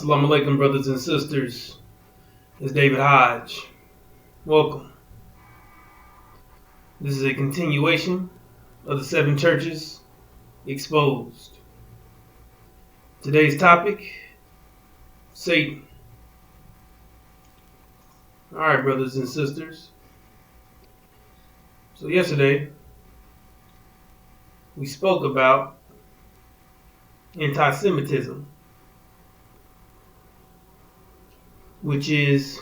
Assalamu alaikum, brothers and sisters. It's David Hodge. Welcome. This is a continuation of the 7 churches exposed. Today's topic, Satan. Alright, brothers and sisters. So yesterday, we spoke about anti-Semitism, which is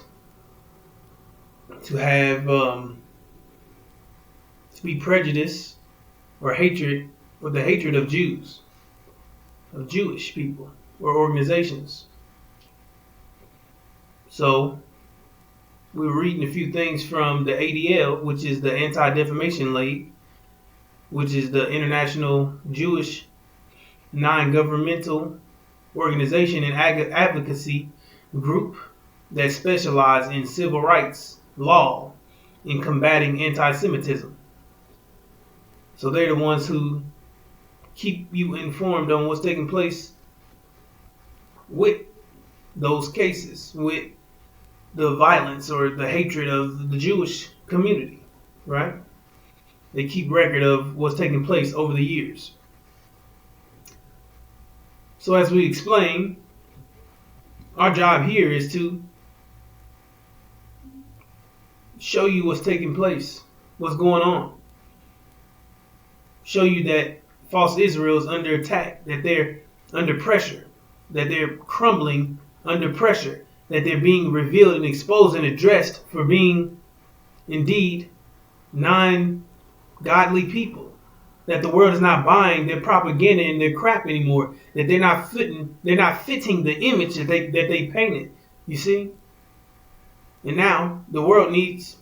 to have to be prejudiced or hatred, or the hatred of Jews, of Jewish people or organizations. So we were reading a few things from the ADL, which is the Anti-Defamation League, which is the international Jewish non-governmental organization and advocacy group that specialize in civil rights law in combating anti-Semitism. So they're the ones who keep you informed on what's taking place with those cases, with the violence or the hatred of the Jewish community, right? They keep record of what's taking place over the years. So as we explain, our job here is to show you what's taking place, what's going on. Show you that false Israel is under attack, that they're under pressure, that they're crumbling under pressure, that they're being revealed and exposed and addressed for being indeed non-godly people. That the world is not buying their propaganda and their crap anymore. That they're not fitting the image that they painted. You see? And now the world needs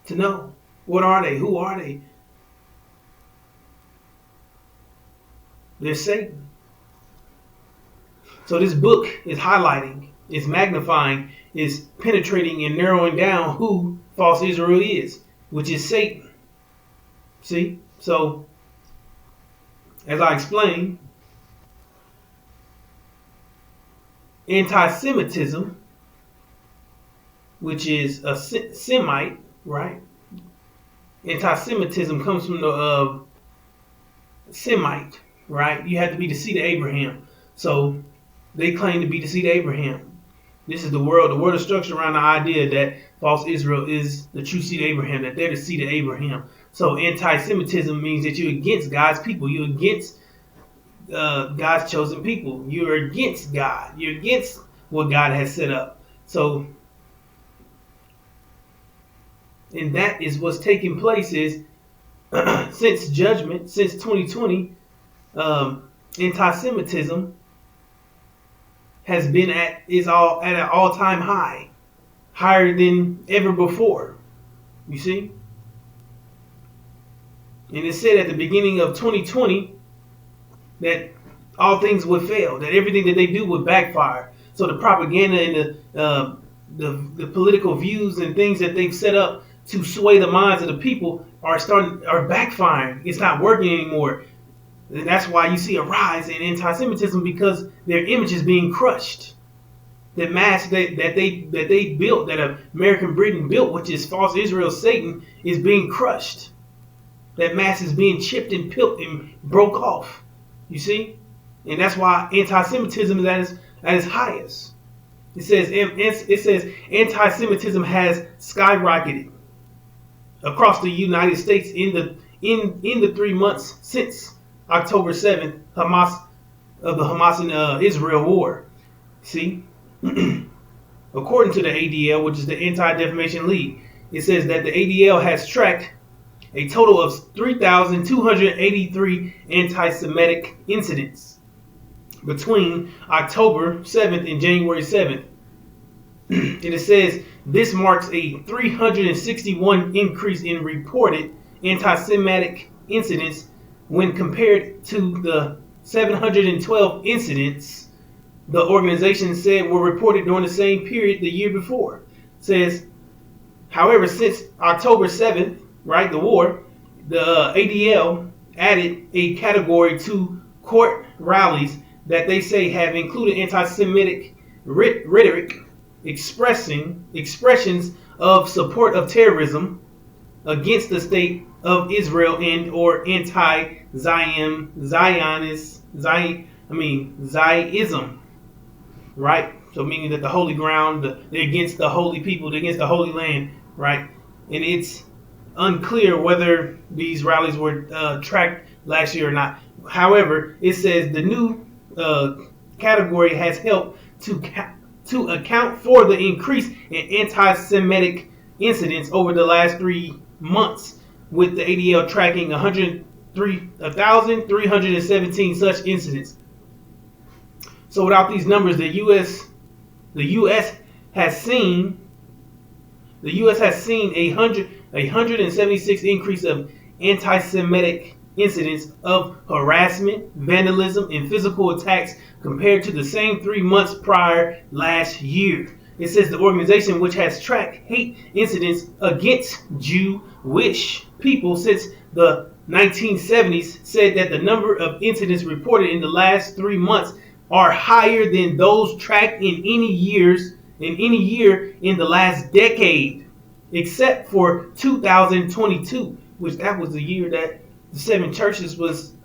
to know, what are they? Who are they? They're Satan. So this book is highlighting, is magnifying, is penetrating and narrowing down who false Israel is, which is Satan. See? So, as I explained, anti-Semitism, which is a Semite, right? Anti-Semitism comes from the Semite, right? You have to be the seed of Abraham. So they claim to be the seed of Abraham. This is the world. The world is structured around the idea that false Israel is the true seed of Abraham, that they're the seed of Abraham. So anti-Semitism means that you're against God's people. You're against God's chosen people. You're against God. You're against what God has set up. So, and that is what's taking place is since judgment, since 2020, anti-Semitism has been at an all-time high, higher than ever before. You see? And it said at the beginning of 2020 that all things would fail, that everything that they do would backfire. So the propaganda and the political views and things that they've set up to sway the minds of the people are backfiring. It's not working anymore. And that's why you see a rise in anti-Semitism, because their image is being crushed. That mass that they built, that American Britain built, which is false Israel, Satan, is being crushed. That mass is being chipped and peeled and broke off. You see? And that's why anti-Semitism is at its highest. It says anti-Semitism has skyrocketed across the United States in the 3 months since October 7th, the Hamas and Israel war. See? According to the ADL, which is the Anti-Defamation League, it says that the ADL has tracked a total of 3,283 anti-Semitic incidents between October 7th and January 7th. And it says this marks a 361 increase in reported anti-Semitic incidents when compared to the 712 incidents the organization said were reported during the same period the year before. It says, however, since October 7th, right, the war, the ADL added a category to court rallies that they say have included anti-Semitic rhetoric, expressions of support of terrorism against the state of Israel and or Zionism, right? So meaning that the holy ground, they're against the holy people, they're against the holy land, right? And it's unclear whether these rallies were tracked last year or not. However, it says the new category has helped to account for the increase in anti-Semitic incidents over the last 3 months, with the ADL tracking 1,317 such incidents. So without these numbers, the U.S. has seen a 176 increase of anti-Semitic incidents of harassment, vandalism, and physical attacks compared to the same 3 months prior last year. It says the organization, which has tracked hate incidents against Jewish people since the 1970s, said that the number of incidents reported in the last 3 months are higher than those tracked in any year in the last decade, except for 2022, which that was the year that the seven churches was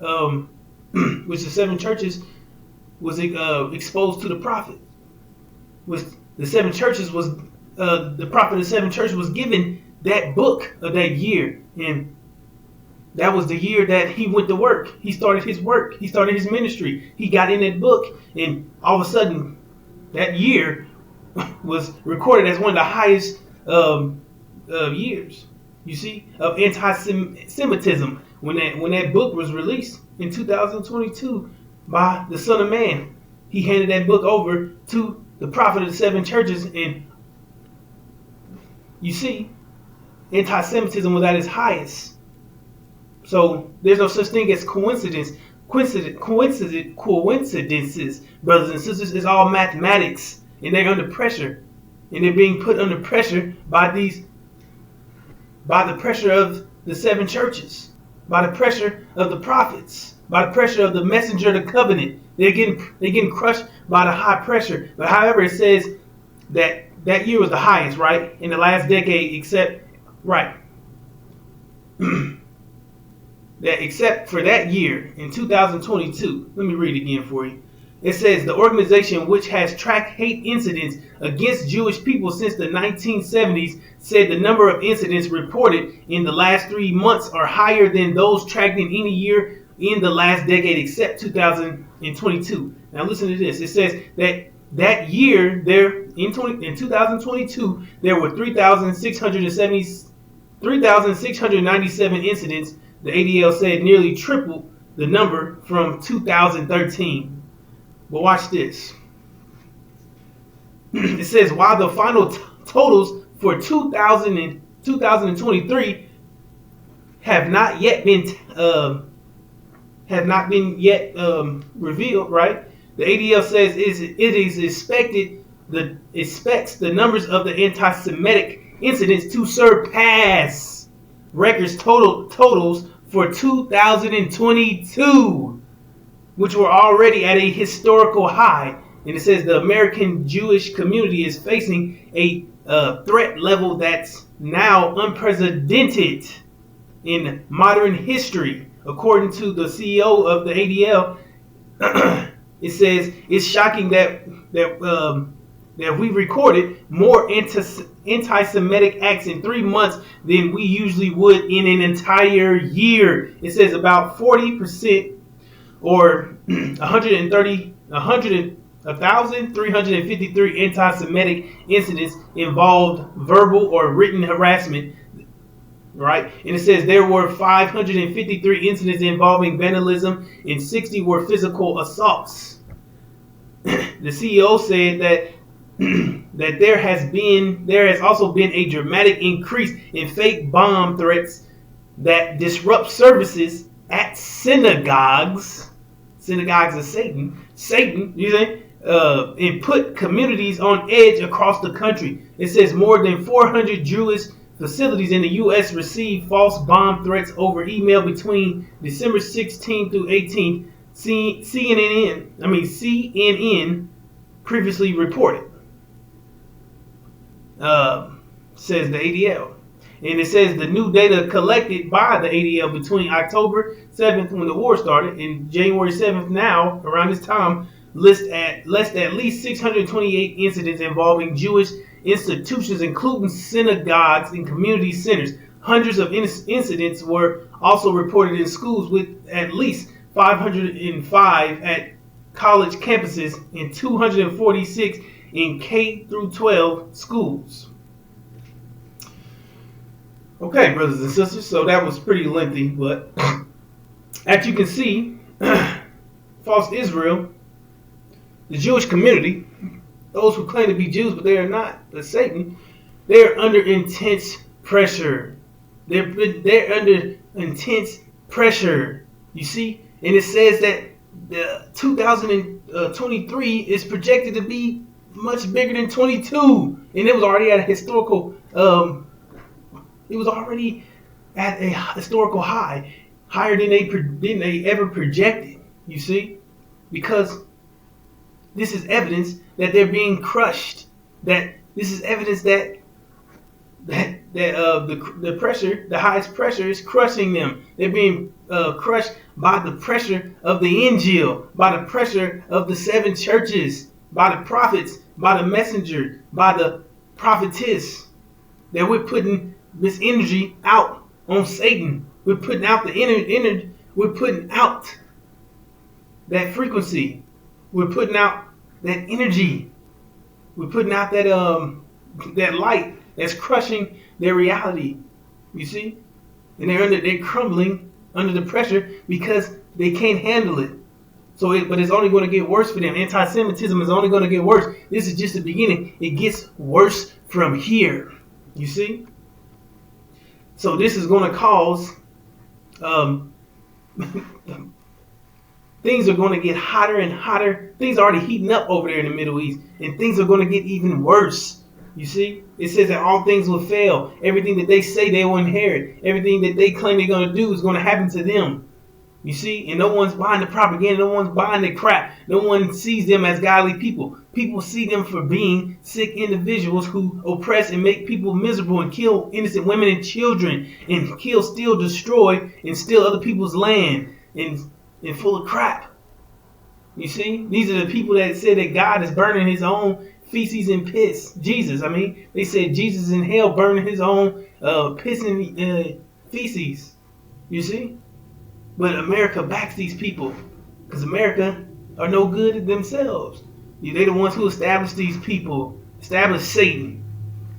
exposed to the prophet. The seven churches was the prophet of the seven churches was given that book of that year, and that was the year that he went to work. He started his work. He started his ministry. He got in that book, and all of a sudden, that year was recorded as one of the highest years, you see, of anti-Semitism when that book was released in 2022 by the Son of Man. He handed that book over to the prophet of the seven churches, and you see, anti-Semitism was at its highest. So there's no such thing as coincidences, brothers and sisters. It's all mathematics, and they're under pressure, and they're being put under pressure by the pressure of the seven churches, by the pressure of the prophets, by the pressure of the messenger of the covenant. They're getting crushed by the high pressure. But however, it says that year was the highest, right, in the last decade, except for that year in 2022. Let me read it again for you. It says the organization, which has tracked hate incidents against Jewish people since the 1970s, said the number of incidents reported in the last 3 months are higher than those tracked in any year in the last decade except 2022. Now listen to this. It says that year there in 2022 there were 3,697 incidents. The ADL said nearly triple the number from 2013. But watch this. It says while the final totals for 2023 have not been yet revealed, right? The ADL says it expects the numbers of the anti-Semitic incidents to surpass records totals for 2022, which were already at a historical high. And it says the American Jewish community is facing a threat level that's now unprecedented in modern history. According to the CEO of the ADL, it says it's shocking that we recorded more anti-Semitic acts in 3 months than we usually would in an entire year. It says about 40%, or 1,353 anti-Semitic incidents involved verbal or written harassment, right? And it says there were 553 incidents involving vandalism and 60 were physical assaults. The CEO said that there has also been a dramatic increase in fake bomb threats that disrupt services at synagogues of Satan, you say, and put communities on edge across the country. It says more than 400 Jewish facilities in the U.S. received false bomb threats over email between December 16th through 18th. CNN previously reported, says the ADL. And it says the new data collected by the ADL between October 7th, when the war started, and January 7th, now, around this time, list at least 628 incidents involving Jewish institutions, including synagogues and community centers. Hundreds of incidents were also reported in schools, with at least 505 at college campuses and 246 in K through 12 schools. Okay, brothers and sisters, so that was pretty lengthy, but as you can see, false Israel, the Jewish community, those who claim to be Jews but they are not, but Satan, they're under intense pressure. They're under intense pressure, you see? And it says that the 2023 is projected to be much bigger than 22, and it was already at a historical it was already at a historical high, higher than they ever projected, you see? Because this is evidence that they're being crushed. That this is evidence that the pressure, the highest pressure, is crushing them. They're being crushed by the pressure of the Injil, by the pressure of the 7 churches, by the prophets, by the messenger, by the prophetess. That we're putting this energy out on Satan. We're putting out the energy. We're putting out that frequency. We're putting out that energy. We're putting out that light that's crushing their reality. You see, and they're crumbling under the pressure because they can't handle it. But it's only going to get worse for them. Anti-Semitism is only going to get worse. This is just the beginning. It gets worse from here. You see. So this is going to cause things are going to get hotter and hotter. Things are already heating up over there in the Middle East, and things are going to get even worse. You see, it says that all things will fail. Everything that they say they will inherit, everything that they claim they're going to do is going to happen to them. You see, and no one's buying the propaganda, no one's buying the crap. No one sees them as godly people. People see them for being sick individuals who oppress and make people miserable and kill innocent women and children and kill, steal, destroy, and steal other people's land and full of crap. You see, these are the people that say that God is burning his own feces and piss. Jesus, they said Jesus in hell burning his own piss and feces. You see? But America backs these people because America are no good at themselves. They're the ones who established these people, established Satan.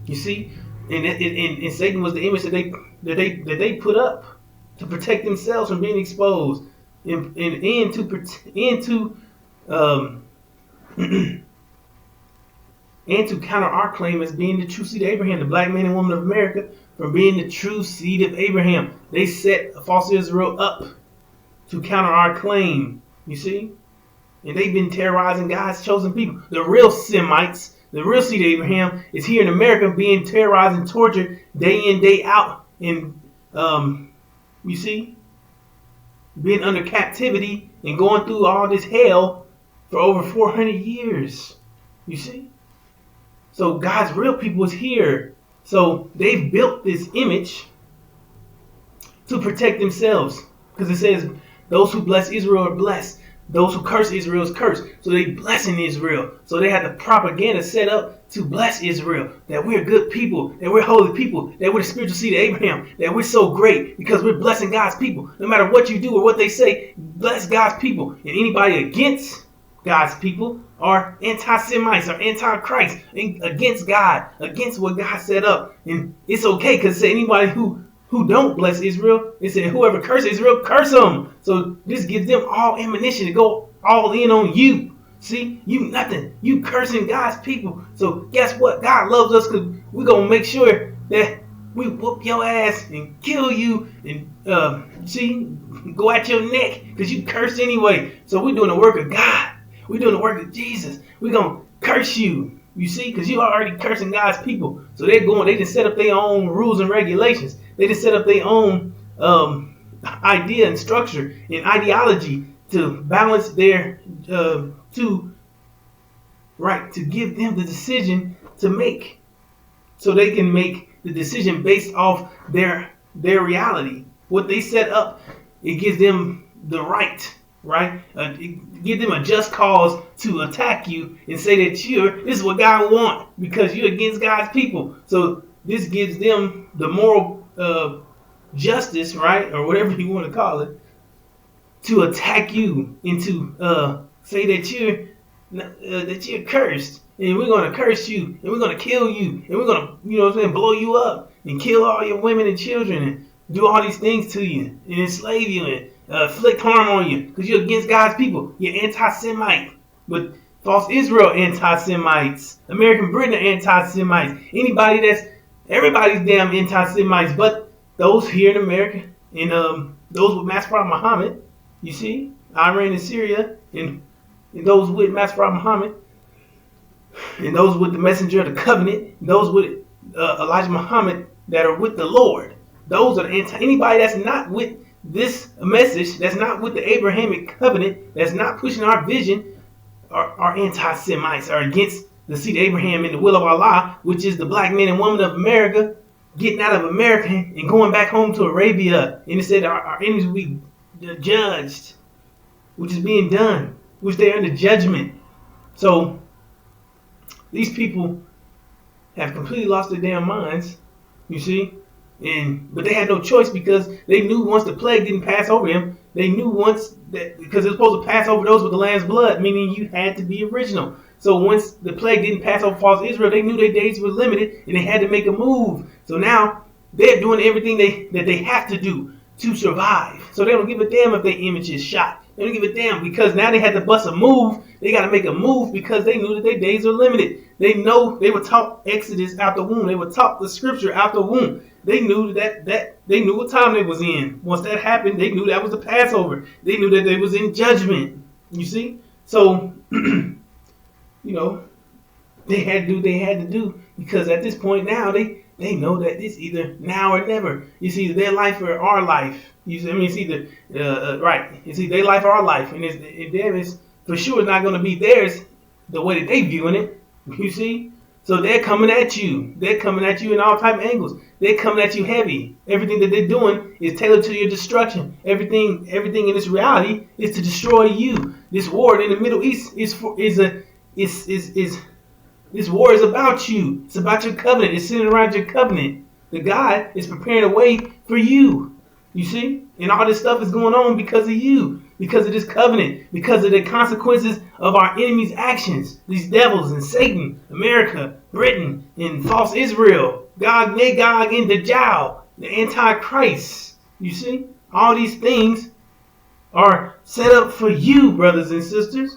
You see, and Satan was the image that they put up to protect themselves from being exposed, and to counter our claim as being the true seed of Abraham, the black man and woman of America, from being the true seed of Abraham. They set a false Israel up to counter our claim, you see? And they've been terrorizing God's chosen people. The real Semites, the real seed of Abraham, is here in America being terrorized and tortured day in, day out. And, you see? Being under captivity and going through all this hell for over 400 years. You see? So God's real people is here. So they've built this image to protect themselves. Because it says, those who bless Israel are blessed. Those who curse Israel is cursed. So they blessing Israel. So they had the propaganda set up to bless Israel. That we're good people. That we're holy people. That we're the spiritual seed of Abraham. That we're so great because we're blessing God's people. No matter what you do or what they say, bless God's people. And anybody against God's people are anti-Semites or anti-Christ. Against God. Against what God set up. And it's okay because anybody who don't bless Israel, it said whoever curses Israel, curse them. So this gives them all ammunition to go all in on you. See, you nothing. You cursing God's people. So guess what? God loves us because we're going to make sure that we whoop your ass and kill you and go at your neck because you cursed anyway. So we're doing the work of God. We're doing the work of Jesus. We're going to curse you. You see, because you are already cursing God's people. So they just set up their own rules and regulations. They just set up their own idea and structure and ideology to balance their, to right, to give them the decision to make, so they can make the decision based off their reality, what they set up. It gives them the right? It gives them a just cause to attack you and say that this is what God wants because you're against God's people. So this gives them the moral justice, right, or whatever you want to call it, to attack you and to say that you're cursed, and we're gonna curse you, and we're gonna kill you, and we're gonna, blow you up and kill all your women and children and do all these things to you and enslave you and inflict harm on you because you're against God's people. You're anti-Semite, but false Israel anti-Semites, American Britain are anti-Semites. Everybody's damn anti-Semites, but those here in America and those with Master Prophet Muhammad, you see, Iran and Syria, and those with Master Prophet Muhammad, and those with the messenger of the covenant, those with Elijah Muhammad that are with the Lord. Those are the anybody that's not with this message, that's not with the Abrahamic covenant, that's not pushing our vision, are anti-Semites, are against the seed of Abraham and the will of Allah, which is the black men and women of America getting out of America and going back home to Arabia. And it said our enemies will be judged, which is being done, which they're under judgment. So these people have completely lost their damn minds, you see, but they had no choice because they knew once the plague didn't pass over them, they knew once that because it was supposed to pass over those with the lamb's blood, meaning you had to be original. So once the plague didn't pass over false Israel, they knew their days were limited and they had to make a move. So now they're doing everything that they have to do to survive. So they don't give a damn if their image is shot. They don't give a damn because now they had to bust a move. They got to make a move because they knew that their days were limited. They know they were taught Exodus out the womb. They were taught the scripture out the womb. They knew that they knew what time they was in. Once that happened, they knew that was the Passover. They knew that they was in judgment. You see? So, they had to do because at this point now they know that it's either now or never. It's either their life or our life. It's either right. It's either their life or our life, and it's for sure it's not going to be theirs the way that they viewing it. You see, so they're coming at you. They're coming at you in all type of angles. They're coming at you heavy. Everything that they're doing is tailored to your destruction. Everything in this reality is to destroy you. This war in the Middle East this war is about you. It's about your covenant. It's centered around your covenant. The God is preparing a way for you. You see? And all this stuff is going on because of you. Because of this covenant. Because of the consequences of our enemies' actions. These devils and Satan, America, Britain, and false Israel. Gog, Magog, and Dajjal. The Antichrist. You see? All these things are set up for you, brothers and sisters.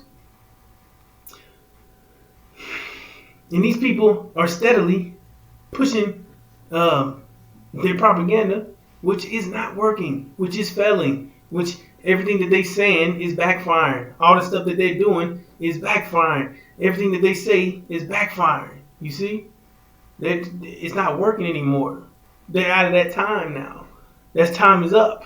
And these people are steadily pushing their propaganda, which is not working, which is failing, which everything that they're saying is backfiring. All the stuff that they're doing is backfiring. Everything that they say is backfiring. You see? It's not working anymore. They're out of that time now. That time is up.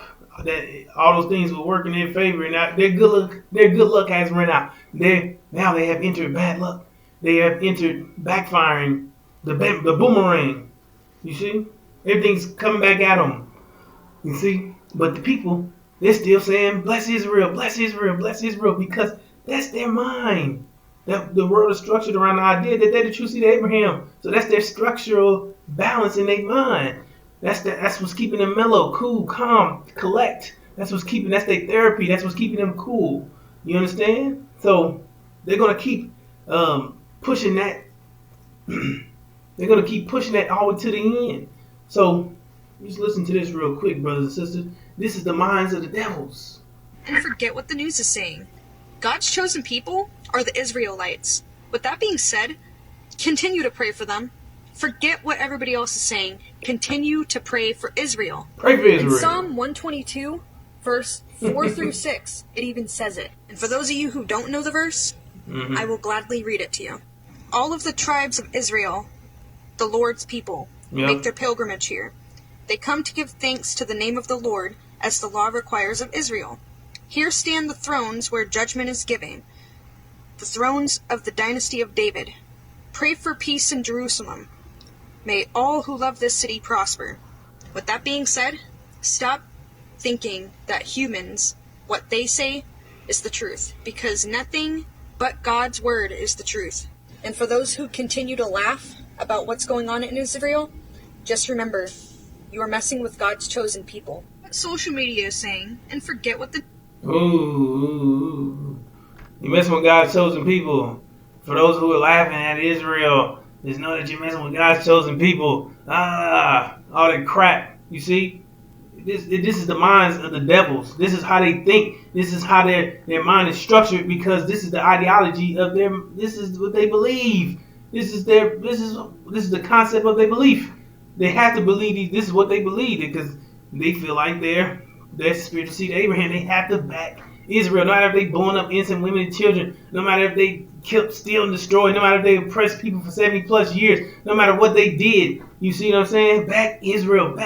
All those things were working in favor, and now their good luck has run out. Now they have entered bad luck. They have entered backfiring, the boomerang. You see? Everything's coming back at them. You see? But the people, they're still saying, bless Israel, bless Israel, bless Israel, because that's their mind. That the world is structured around the idea that they're the true seed of Abraham. So that's their structural balance in their mind. That's what's keeping them mellow, cool, calm, collect. That's their therapy. That's what's keeping them cool. You understand? So they're going to keep pushing that. They're going to keep pushing that all the way to the end. So just listen to this real quick, brothers and sisters. This is the minds of the devils. And forget what the news is saying. God's chosen people are the Israelites. With that being said, continue to pray for them. Forget what everybody else is saying. Continue to pray for Israel. Pray for Israel. In Psalm 122, verse 4 through 6, it even says it. And for those of you who don't know the verse, I will gladly read it to you. All of the tribes of Israel, the Lord's people, make their pilgrimage here. They come to give thanks to the name of the Lord, as the law requires of Israel. Here stand the thrones where judgment is given. the thrones of the dynasty of David. Pray for peace in Jerusalem. May all who love this city prosper. With that being said, stop thinking that humans, what they say, is the truth, because nothing but God's word is the truth. And for those who continue to laugh about what's going on in Israel, just remember, you are messing with God's chosen people. What social media is saying, and forget what the... Ooh. You're messing with God's chosen people. For those who are laughing at Israel, just know that you're messing with God's chosen people. All that crap. You see? This is the minds of the devils. This is how they think. This is how their mind is structured, because this is the ideology of their. This is what they believe. This is the concept of their belief. They have to believe this is what they believe, because they feel like they're spiritual seed of Abraham. They have to back Israel. No matter if they blowing up innocent women and children, no matter if they killed, steal, and destroy, no matter if they oppressed people for 70 plus years, no matter what they did. You see what I'm saying? Back Israel,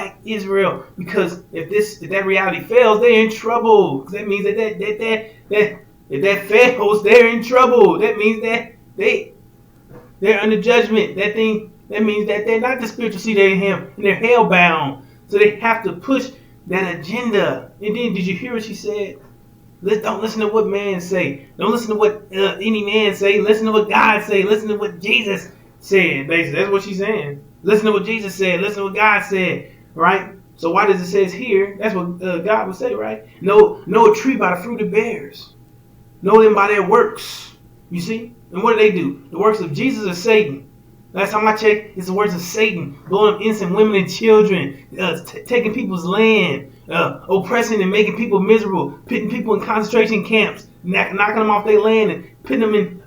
because if that reality fails, they're in trouble. That means that if that fails, they're in trouble. That means that they're under judgment. That means that they're not the spiritual seed of Abraham, and they're hell bound. So they have to push that agenda. And then, did you hear what she said? Don't listen to what man say. Don't listen to what any man say. Listen to what God say. Listen to what Jesus said. Basically, that's what she's saying. Listen to what Jesus said. Listen to what God said. Right? So why does it say here? That's what God would say, right? Know a tree by the fruit it bears. Know them by their works. You see? And what do? The works of Jesus or Satan? Last time I checked, it's the words of Satan, blowing up innocent women and children, taking people's land, oppressing and making people miserable, putting people in concentration camps, knocking them off their land and putting them in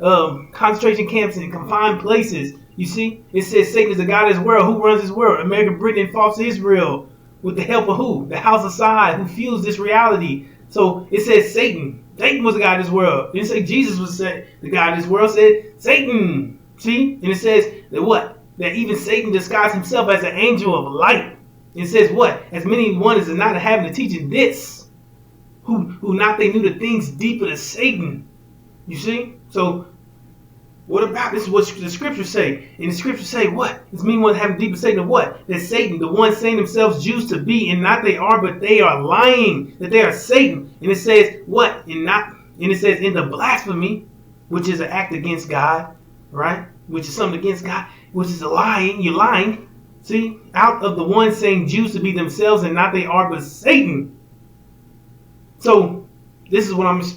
concentration camps and confined places. You see? It says Satan is the God of this world. Who runs this world? America, Britain, and false Israel. With the help of who? The house of Side, who fuels this reality. So it says Satan. Satan was the God of this world. It didn't say Jesus was the God of this world. It said Satan. See? And it says that what? That even Satan disguised himself as an angel of light. It says what? As many one as not having the teaching this. Who not they knew the things deeper than Satan. You see? So what about this? Is what the scriptures say. And the scriptures say what? It's many one having deeper Satan of what? That Satan, the one saying themselves Jews to be, and not they are, but they are lying. That they are Satan. And it says what? And it says in the blasphemy, which is an act against God. Right? Which is something against God, which is a lying. You're lying. See? Out of the one saying Jews to be themselves and not they are, but Satan. So this is what she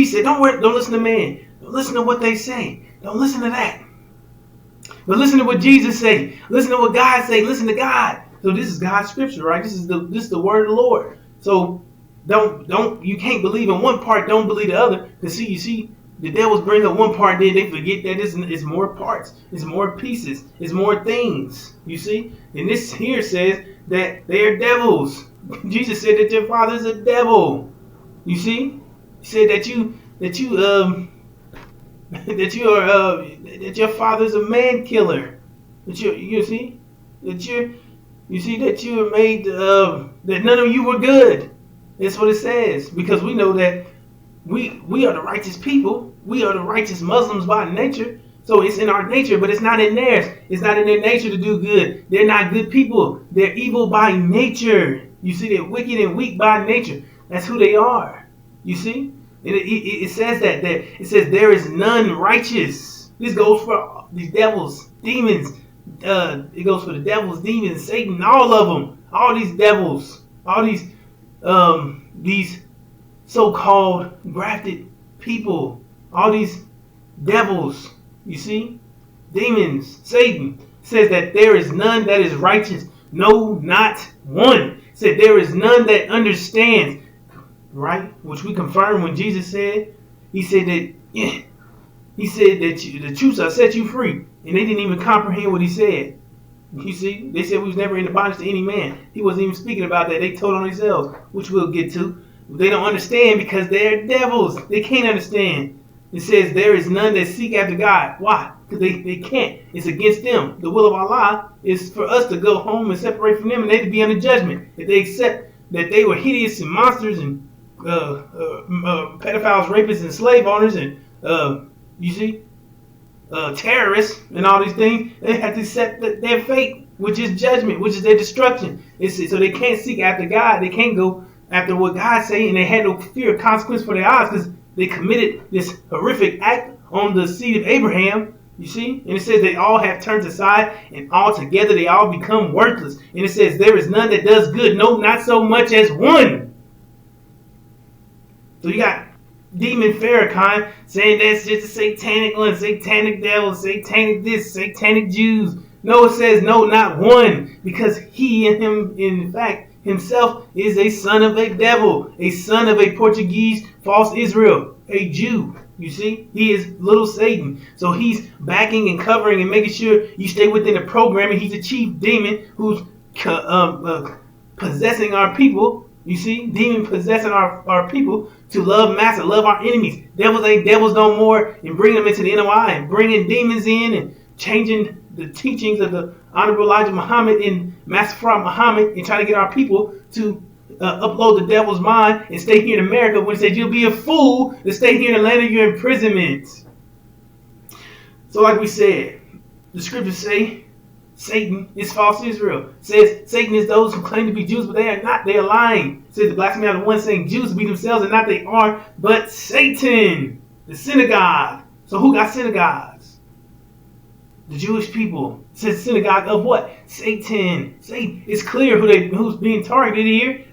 said. Don't listen to man. Don't listen to what they say. Don't listen to that. But listen to what Jesus say. Listen to what God say. Listen to God. So this is God's scripture, right? This is the word of the Lord. So you can't believe in one part, don't believe the other. Because you see, the devils bring up one part, then they forget that it's more parts, it's more pieces, it's more things. You see? And this here says that they are devils. Jesus said that your father is a devil. You see? He said that your father is a man killer. That you see that you are made that none of you were good. That's what it says, because we know that we are the righteous people. We are the righteous Muslims by nature. So it's in our nature, but it's not in theirs. It's not in their nature to do good. They're not good people. They're evil by nature. You see, they're wicked and weak by nature. That's who they are. You see? It says that it says there is none righteous. This goes for these devils, demons. It goes for the devils, demons, Satan, all of them. All these devils. All these so-called grafted people. All these devils, you see, demons, Satan, says that there is none that is righteous. No, not one. Said there is none that understands, right? Which we confirm when Jesus said, he said that the truth shall set you free. And they didn't even comprehend what he said. You see, they said we was never in the bondage to any man. He wasn't even speaking about that. They told on themselves, which we'll get to. They don't understand because they're devils. They can't understand. It says there is none that seek after God. Why? Because they can't. It's against them. The will of Allah is for us to go home and separate from them, and they to be under judgment. If they accept that they were hideous and monsters and pedophiles, rapists, and slave owners, and you see, terrorists and all these things. They have to accept their fate, which is judgment, which is their destruction. So they can't seek after God. They can't go after what God say, and they had no fear of consequence for their eyes because they committed this horrific act on the seed of Abraham. You see? And it says they all have turned aside, and all together they all become worthless. And it says there is none that does good, no, not so much as one. So you got Demon Farrakhan saying that's just a satanic one, satanic devil, satanic this, satanic Jews. No, it says no, not one, because he and him, in fact, himself is a son of a devil, a son of a Portuguese false Israel, a Jew. You see, he is little Satan. So he's backing and covering and making sure you stay within the program. And he's a chief demon who's possessing our people. You see, demon possessing our people to love master, love our enemies. Devils ain't devils no more, and bring them into the NOI and bringing demons in and changing the teachings of the Honorable Elijah Muhammad and Master Prophet Muhammad and trying to get our people to upload the devil's mind and stay here in America when it says you'll be a fool to stay here in the land of your imprisonment. So like we said, the scriptures say Satan is false Israel. It says Satan is those who claim to be Jews, but they are not. They are lying. It says the blasphemy of the one saying Jews be themselves and not they are, but Satan, the synagogue. So who got synagogues? The Jewish people. It says synagogue of what? Satan. Satan. It's clear who's being targeted here.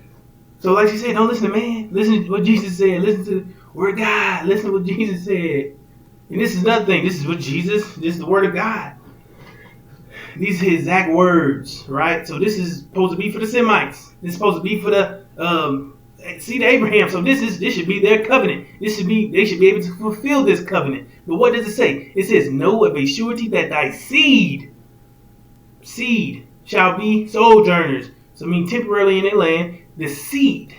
So like you said, don't listen to man. Listen to what Jesus said. Listen to the word of God. Listen to what Jesus said. And this is another thing. This is the word of God. These are his exact words, right? So this is supposed to be for the Semites. This is supposed to be for the seed of Abraham. So this should be their covenant. They should be able to fulfill this covenant. But what does it say? It says, know of a surety that thy seed shall be sojourners. So I mean temporarily in their land, the seed.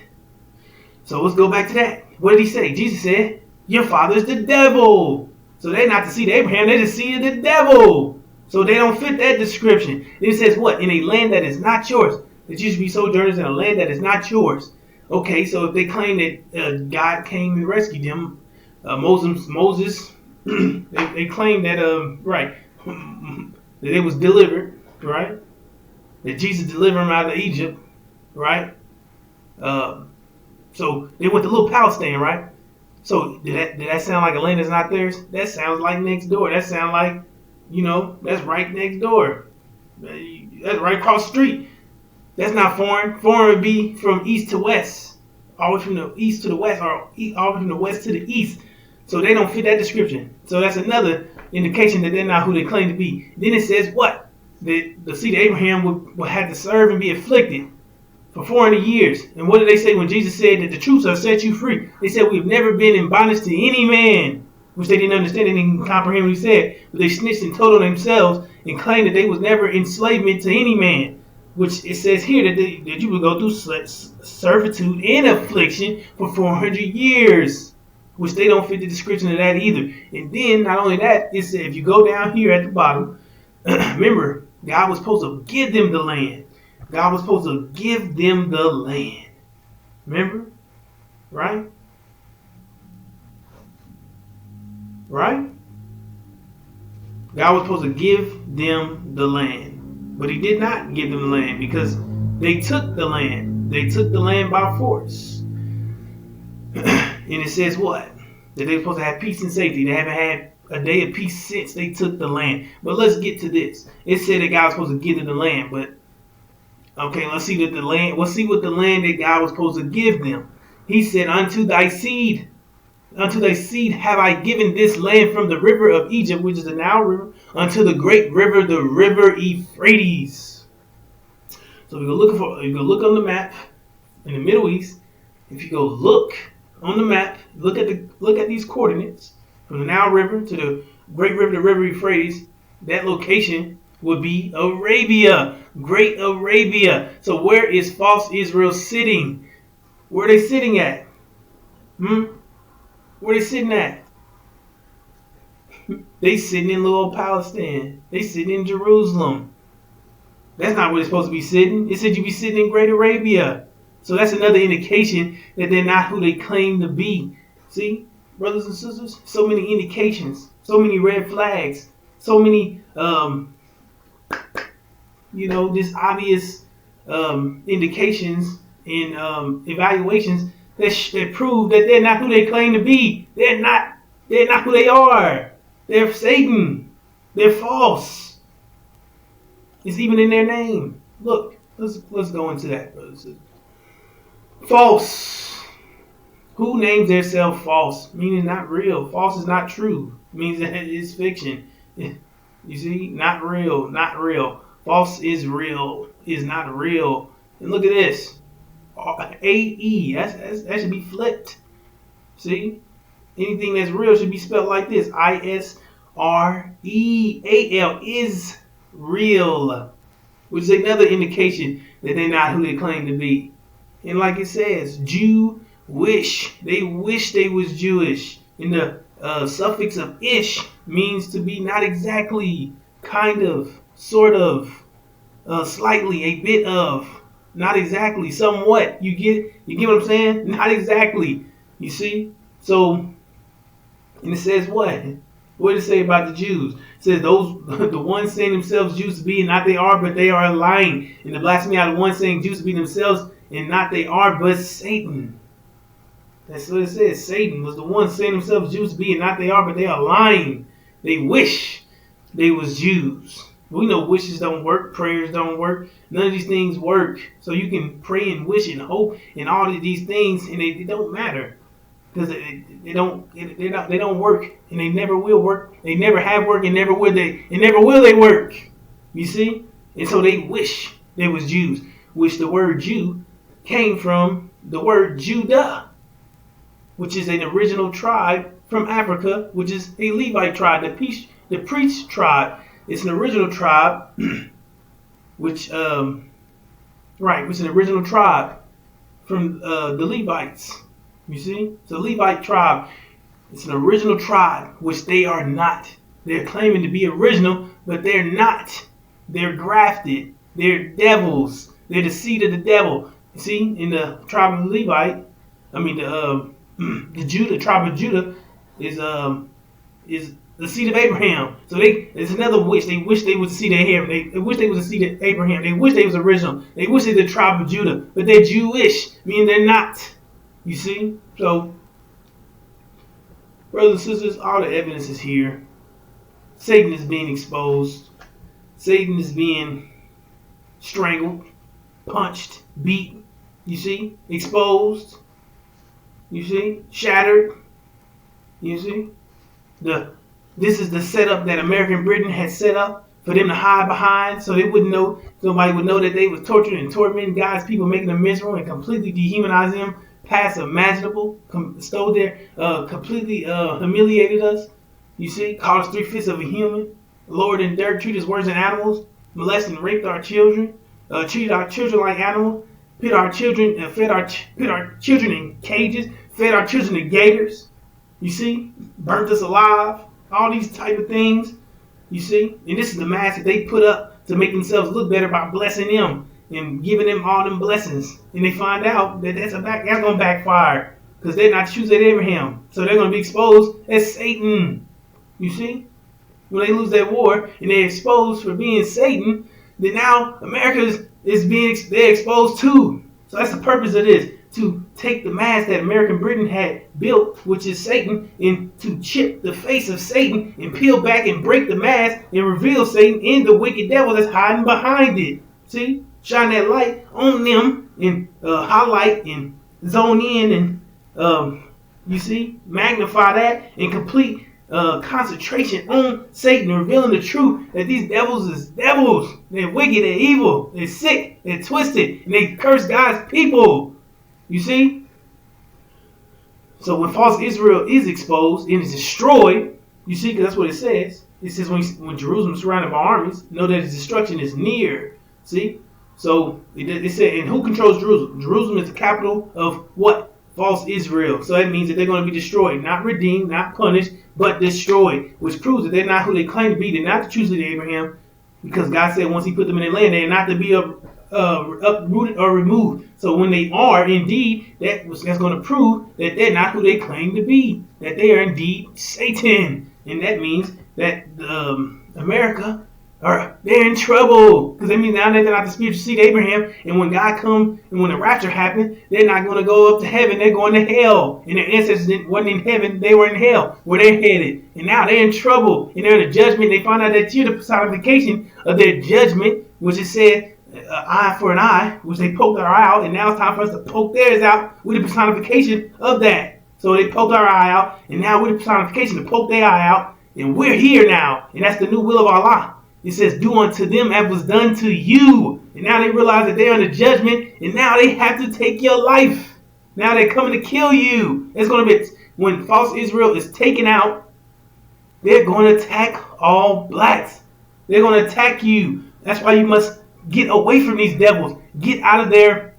So let's go back to that. What did he say? Jesus said, your father's the devil. So they're not the seed of Abraham, they're the seed of the devil. So they don't fit that description. It says what? In a land that is not yours. That you should be sojourners in a land that is not yours. Okay, so if they claim that God came and rescued them, Moses, they claim that, right, that they was delivered, right? That Jesus delivered them out of Egypt, right? So they went to little Palestine, right? So did that sound like a land that's not theirs? That sounds like next door. That sounds like, that's right next door. That's right across the street. That's not foreign. Foreign would be from east to west. Always from the east to the west, or always from the west to the east. So they don't fit that description. So that's another indication that they're not who they claim to be. Then it says what? That the seed of Abraham would have to serve and be afflicted for 400 years. And what did they say when Jesus said that the truth shall set you free? They said we've never been in bondage to any man. Which they didn't understand, they didn't comprehend what he said. But they snitched and told on themselves and claimed that they was never enslavement to any man. Which it says here that you would go through servitude and affliction for 400 years. Which they don't fit the description of that either. And then, not only that, it said if you go down here at the bottom, remember, God was supposed to give them the land. God was supposed to give them the land. Remember? Right? Right? God was supposed to give them the land. But he did not give them the land because they took the land. They took the land by force. And it says what? That they were supposed to have peace and safety. They haven't had a day of peace since they took the land. But let's get to this. It said that God was supposed to give them the land. But, okay, let's see what the land that God was supposed to give them. He said, unto thy seed have I given this land from the river of Egypt, which is the Nile River, unto the great river, the river Euphrates. So you go look on the map in the Middle East. If you go look on the map, look at these coordinates from the Nile River to the great river, the river Euphrates. That location would be Arabia, Great Arabia. So where is false Israel sitting? Where are they sitting at? Where they sitting at? They sitting in little Palestine. They sitting in Jerusalem. That's not where they're supposed to be sitting. It said you be sitting in Great Arabia. So that's another indication that they're not who they claim to be. See? brothers and sisters, so many indications, so many red flags, so many, just obvious indications and evaluations that prove that they're not who they claim to be. They're not who they are. They're Satan. They're false. It's even in their name. Look, let's go into that, brothers and sisters. False. Who names themselves false? Meaning not real. False is not true. It means that it's fiction. You see? Not real. Not real. False is real. Is not real. And look at this. A-E. That should be flipped. See? Anything that's real should be spelled like this. I-S-R-E-A-L. Is real. Which is another indication that they're not who they claim to be. And like it says, Jew-wish. They wish they was Jewish. And the suffix of ish means to be not exactly, kind of, sort of, slightly, a bit of, not exactly, somewhat. You get what I'm saying? Not exactly. You see? So, and it says what? What does it say about the Jews? It says those the ones saying themselves Jews to be and not they are, but they are lying. And the blasphemy out of the ones saying Jews to be themselves and not they are, but Satan. That's what it says. Satan was the one saying themselves Jews to be and not they are, but they are lying. They wish they was Jews. We know wishes don't work, prayers don't work. None of these things work. So you can pray and wish and hope and all of these things, and they don't matter because they don't work, and they never will work. They never have worked, and never will they work. You see, and so they wish they was Jews, which the word Jew came from the word Judah, which is an original tribe from Africa, which is a Levite tribe, the priest tribe. It's an original tribe, which is an original tribe from the Levites. You see, it's a Levite tribe. It's an original tribe, which they are not. They're claiming to be original, but they're not. They're grafted. They're devils. They're the seed of the devil. You see, in the tribe of Levite, the tribe of Judah is the seed of Abraham. So it's another wish. They wish they was the seed of Abraham. They wish they was the seed of Abraham. They wish they was original. They wish they were the tribe of Judah, but they're Jewish, meaning they're not. You see? So, brothers and sisters, all the evidence is here. Satan is being exposed. Satan is being strangled, punched, beat. You see? Exposed. You see? Shattered. You see? This is the setup that American Britain had set up for them to hide behind, so they wouldn't know. Nobody would know that they was torturing and tormenting God's people, making them miserable and completely dehumanizing them, past imaginable, completely humiliated us. You see, called us 3/5 of a human, lowered in dirt, treated us worse than animals, molested and raped our children, treated our children like animals, put our children in cages, fed our children to gators. You see, burnt us alive. All these type of things, you see, and this is the mask that they put up to make themselves look better by blessing them and giving them all them blessings. And they find out that that's going to backfire because they're not choosing Abraham, so they're going to be exposed as Satan. You see, when they lose that war and they're exposed for being Satan, then now America they're exposed too. So that's the purpose of this. To take the mask that American Britain had built, which is Satan, and to chip the face of Satan and peel back and break the mask and reveal Satan and the wicked devil that's hiding behind it. See? Shine that light on them and highlight and zone in and, you see, magnify that and complete concentration on Satan, revealing the truth that these devils is devils. They're wicked, they're evil, they're sick, they're twisted, and they curse God's people. You see? So when false Israel is exposed and is destroyed, you see, because that's what it says. It says when Jerusalem is surrounded by armies, know that its destruction is near. See? So it said, and who controls Jerusalem? Jerusalem is the capital of what? False Israel. So that means that they're going to be destroyed. Not redeemed, not punished, but destroyed. Which proves that they're not who they claim to be. They're not the true seed of Abraham. Because God said once he put them in their land, they're not to be uprooted or removed. So when they are indeed, that's going to prove that they're not who they claim to be. That they are indeed Satan, and that means that America they're in trouble, because that means now they're not the spiritual seed of Abraham. And when God comes and when the rapture happened, they're not going to go up to heaven. They're going to hell. And their ancestors wasn't in heaven; they were in hell, where they're headed. And now they're in trouble, and they're in a judgment. They find out that you're the personification of their judgment, which is said, eye for an eye, which they poked our eye out, and now it's time for us to poke theirs out with the personification of that. So they poked our eye out, and now we're the personification to poke their eye out, and we're here now, and that's the new will of Allah. It says, do unto them as was done to you. And now they realize that they're under judgment, and now they have to take your life. Now they're coming to kill you. It's going to be, when false Israel is taken out, they're going to attack all blacks. They're going to attack you. That's why you must get away from these devils. Get out of their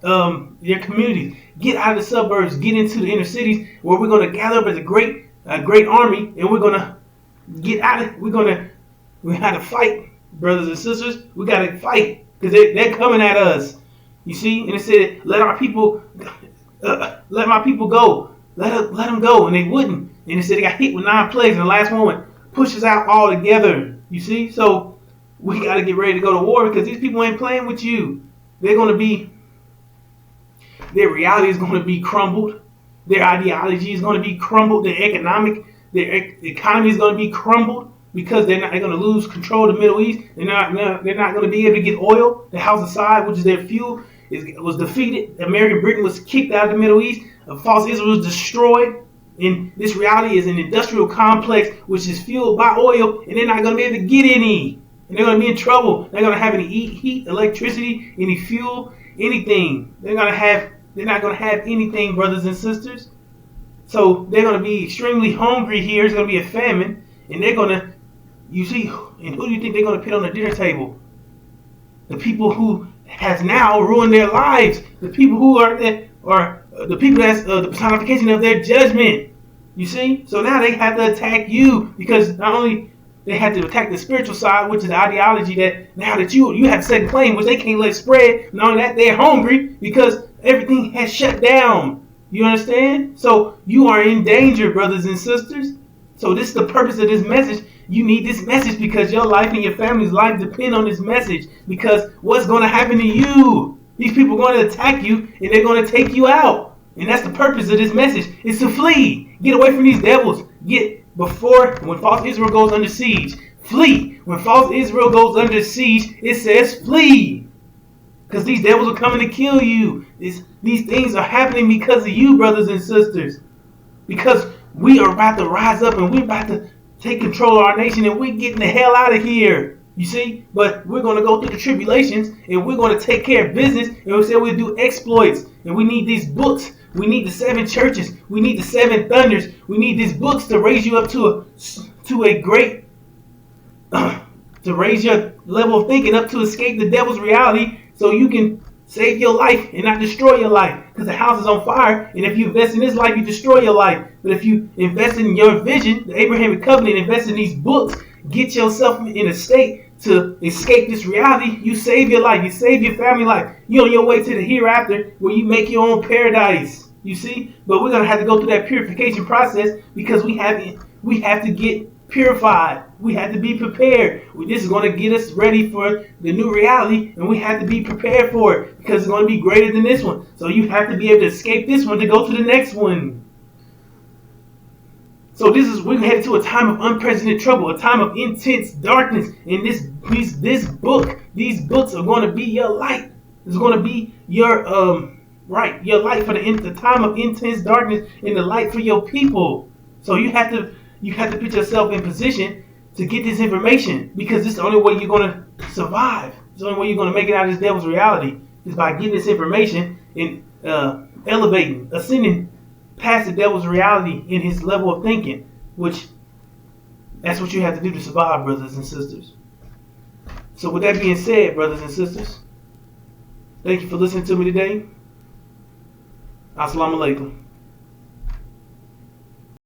communities. Get out of the suburbs. Get into the inner cities, where we're going to gather up as a great army, and we're going to get out of. We got to fight, brothers and sisters. We got to fight, because they're coming at us. You see, and it said, "Let our people, let my people go. Let them go," and they wouldn't. And it said they got hit with 9 plagues, and the last one pushes out all together. You see, so we got to get ready to go to war, because these people ain't playing with you. They're going to be. Their reality is going to be crumbled. Their ideology is going to be crumbled. Their economy is going to be crumbled. Because they're going to lose control of the Middle East. They're not going to be able to get oil. The House of Saud, which is their fuel, was defeated. American Britain was kicked out of the Middle East. False Israel was destroyed. And this reality is an industrial complex which is fueled by oil, and they're not going to be able to get any. And they're going to be in trouble. They're going to have any heat, electricity, any fuel, anything. They're not going to have anything, brothers and sisters. So they're going to be extremely hungry here. It's going to be a famine, and they're going to. You see, and who do you think they're going to put on the dinner table? The people who has now ruined their lives. The people who are the people that's the personification of their judgment. You see? So now they have to attack you, because not only they have to attack the spiritual side, which is the ideology that now that you have second claim, which they can't let spread. Not only that, they're hungry because everything has shut down. You understand? So you are in danger, brothers and sisters. So this is the purpose of this message. You need this message because your life and your family's life depend on this message. Because what's going to happen to you? These people are going to attack you, and they're going to take you out. And that's the purpose of this message, is to flee. Get away from these devils. When false Israel goes under siege, flee. When false Israel goes under siege, it says flee. Because these devils are coming to kill you. These things are happening because of you, brothers and sisters. Because we are about to rise up, and we're about to take control of our nation, and we're getting the hell out of here. You see? But we're going to go through the tribulations, and we're going to take care of business, and we say we'll do exploits. And we need these books. We need the 7 churches. We need the 7 thunders. We need these books to raise you up to a great, to raise your level of thinking up to escape the devil's reality, so you can save your life and not destroy your life. Because the house is on fire, and if you invest in this life, you destroy your life. But if you invest in your vision, the Abrahamic covenant, invest in these books, get yourself in a state to escape this reality, you save your life, you save your family life. You're on your way to the hereafter, where you make your own paradise. You see? But we're going to have to go through that purification process, because we have to get purified. We have to be prepared. This is going to get us ready for the new reality, and we have to be prepared for it, because it's going to be greater than this one. So you have to be able to escape this one to go to the next one. So we're headed to a time of unprecedented trouble, a time of intense darkness. And these books are going to be your light. It's going to be your your light for the time of intense darkness, and the light for your people. So you have to put yourself in position to get this information, because this is the only way you're going to survive. It's the only way you're going to make it out of this devil's reality, is by getting this information and elevating, ascending past the devil's reality in his level of thinking, which that's what you have to do to survive, brothers and sisters. So with that being said, brothers and sisters, thank you for listening to me today. Assalamu alaikum.